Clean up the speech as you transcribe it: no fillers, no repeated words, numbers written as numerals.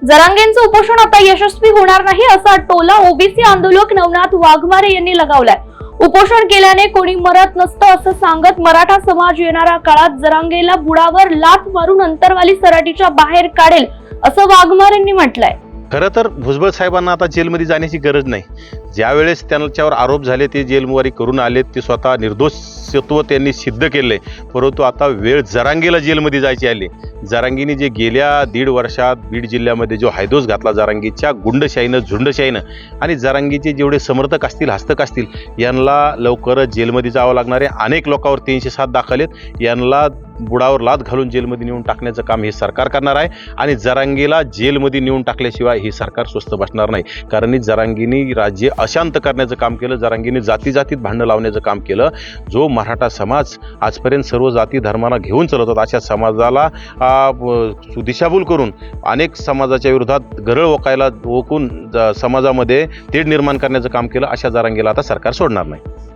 जरांगेंचं उपोषण आता यशस्वी होणार नाही असा टोला ओबीसी आंदोलक नवनाथ वाघमारे यांनी लगावलाय। उपोषण केल्याने कोणी मरत नसतं असं सांगत मराठा समाज येणाऱ्या काळात जरांगेला बुडावर लाथ मारून अंतरवाली सराटीच्या बाहेर काढेल असं वाघमारेंनी म्हटलंय। खरं तर भुजबळ साहेबांना आता जेलमध्ये जाण्याची गरज नाही। ज्यावेळेस त्यांच्यावर आरोप झाले ते जेलमुवारी करून आले, ते स्वतः निर्दोषत्व त्यांनी सिद्ध केले, परंतु आता वेळ जरांगेला जेलमध्ये जायची आली। जरांगीने जे गेल्या 1.5 वर्षात बीड जिल्ह्यामध्ये जो हैदोस घातला जरांगीच्या गुंडशाहीनं झुंडशाहीनं, आणि जरांगीचे जेवढे समर्थक असतील हस्तक असतील यांना लवकरच जेलमध्ये जावं लागणार आहे। अनेक लोकांवर 307 दाखल आहेत, यांना बुडावर लाथ घालून जेलमध्ये नेऊन टाकण्याचं काम हे सरकार करणार आहे। आणि जरांगीला जेलमध्ये नेऊन टाकल्याशिवाय हे सरकार स्वस्थ बसणार नाही, कारण जरांगीने राज्य अशांत करण्याचं काम केलं, जरांगीने जाती जातीत भांडण लावण्याचं काम केलं। जो मराठा समाज आजपर्यंत सर्व जाती धर्माला घेऊन चालत होता, अशा समाजाला दिशाभूल करून अनेक समाजाच्या विरोधात गरळ ओकायला ओकून समाजामध्ये तेढ निर्माण करण्याचं काम केलं। अशा जरांगीला आता सरकार सोडणार नाही।